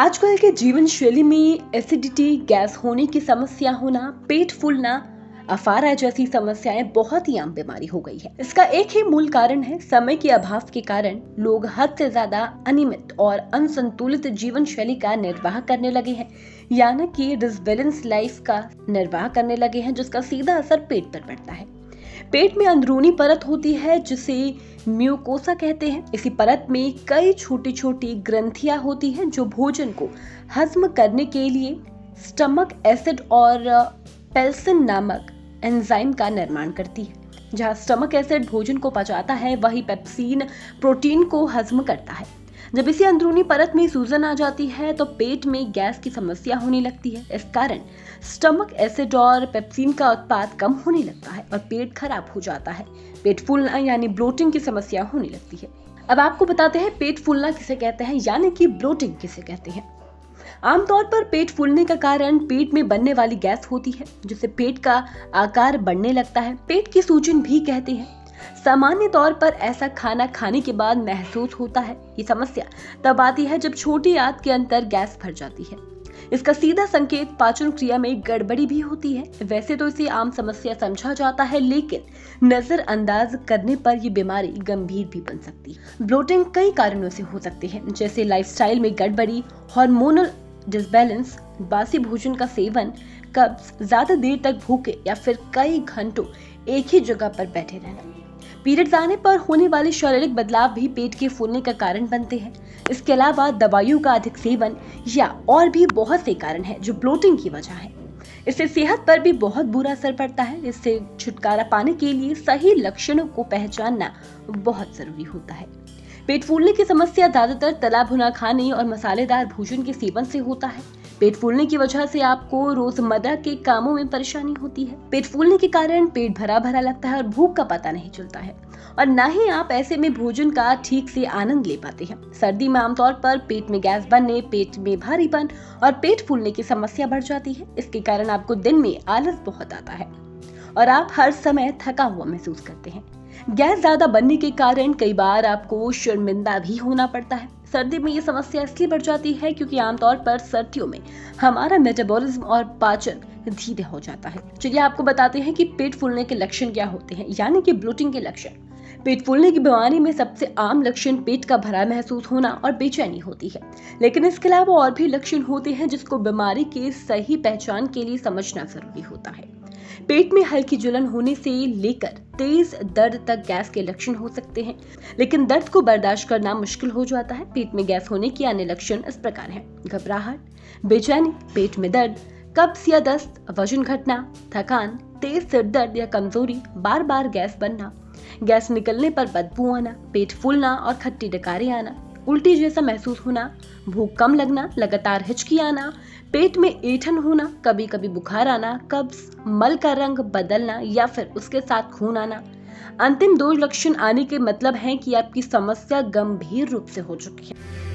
आजकल के जीवन शैली में एसिडिटी, गैस होने की समस्या होना, पेट फूलना, अफारा जैसी समस्याएं बहुत ही आम बीमारी हो गई है। इसका एक ही मूल कारण है, समय के अभाव के कारण लोग हद से ज्यादा अनियमित और असंतुलित जीवन शैली का निर्वाह करने लगे हैं, यानी कि डिसबैलेंस लाइफ का निर्वाह करने लगे हैं, जिसका सीधा असर पेट पर पड़ता है। पेट में अंदरूनी परत होती है जिसे म्यूकोसा कहते हैं। इसी परत में कई छोटी छोटी ग्रंथियां होती हैं जो भोजन को हजम करने के लिए स्टमक एसिड और पेल्सिन नामक एंजाइम का निर्माण करती है। जहां स्टमक एसिड भोजन को पचाता है, वही पेप्सिन प्रोटीन को हजम करता है। जब इसी अंदरूनी परत में सूजन आ जाती है तो पेट में गैस की समस्या होने लगती है। इस कारण स्टमक एसिड और पेप्सिन का उत्पाद कम होने लगता है और पेट खराब हो जाता है। पेट फूलना यानी ब्लोटिंग की समस्या होने लगती है। अब आपको बताते हैं पेट फूलना किसे कहते हैं, यानी कि ब्लोटिंग किसे कहते हैं। आमतौर पर पेट फूलने का कारण पेट में बनने वाली गैस होती है, जिससे पेट का आकार बढ़ने लगता है। पेट की सूजन भी कहते हैं। सामान्य तौर पर ऐसा खाना खाने के बाद महसूस होता है। ये समस्या तब आती है जब छोटी आंत के अंदर गैस भर जाती है। इसका सीधा संकेत पाचन क्रिया में गड़बड़ी भी होती है। वैसे तो इसे आम समस्या समझा जाता है, लेकिन नजरअंदाज करने पर यह बीमारी गंभीर भी बन सकती है। ब्लोटिंग कई कारणों से हो सकती है, जैसे लाइफस्टाइल में गड़बड़ी, हार्मोनल डिसबैलेंस, बासी भोजन का सेवन, कब्ज, ज्यादा देर तक भूखे या फिर कई घंटों एक ही जगह पर बैठे रहना। पीरियड्स आने पर होने वाले शारीरिक बदलाव भी पेट के फूलने का कारण बनते हैं। इसके अलावा दवाइयों का अधिक सेवन या और भी बहुत से कारण हैं जो ब्लोटिंग की वजह है। इससे सेहत पर भी बहुत बुरा असर पड़ता है। इससे छुटकारा पाने के लिए सही लक्षणों को पहचानना बहुत जरूरी होता है। पेट फूलने की समस्या ज्यादातर तला भुना खाने और मसालेदार भोजन के सेवन से होता है। पेट फूलने की वजह से आपको रोजमर्रा के कामों में परेशानी होती है। पेट फूलने के कारण पेट भरा भरा लगता है और भूख का पता नहीं चलता है, और न ही आप ऐसे में भोजन का ठीक से आनंद ले पाते हैं। सर्दी में आमतौर पर पेट में गैस बनने, पेट में भारीपन और पेट फूलने की समस्या बढ़ जाती है। इसके कारण आपको दिन में आलस बहुत आता है और आप हर समय थका हुआ महसूस करते हैं। गैस ज्यादा बनने के कारण कई बार आपको शर्मिंदा भी होना पड़ता है। सर्दी में ये समस्या इसलिए बढ़ जाती है क्योंकि आमतौर पर सर्दियों में हमारा मेटाबॉलिज्म और पाचन धीरे हो जाता है। चलिए आपको बताते हैं कि पेट फूलने के लक्षण क्या होते हैं, यानी कि ब्लोटिंग के लक्षण। पेट फूलने की बीमारी में सबसे आम लक्षण पेट का भरा महसूस होना और बेचैनी होती है, लेकिन इसके अलावा और भी लक्षण होते हैं जिसको बीमारी की सही पहचान के लिए समझना जरूरी होता है। पेट में हल्की जलन होने से लेकर तेज दर्द तक गैस के लक्षण हो सकते हैं, लेकिन दर्द को बर्दाश्त करना मुश्किल हो जाता है। पेट में गैस होने के अन्य लक्षण इस प्रकार हैं: घबराहट, बेचैनी, पेट में दर्द, कब्ज या दस्त, वजन घटना, थकान, तेज सिर दर्द या कमजोरी, बार बार गैस बनना, गैस निकलने पर बदबू आना, पेट फूलना और खट्टी डकारें आना, उल्टी जैसा महसूस होना, भूख कम लगना, लगातार हिचकी आना, पेट में ऐंठन होना, कभी कभी बुखार आना, कब्ज, मल का रंग बदलना या फिर उसके साथ खून आना। अंतिम दो लक्षण आने के मतलब है कि आपकी समस्या गंभीर रूप से हो चुकी है।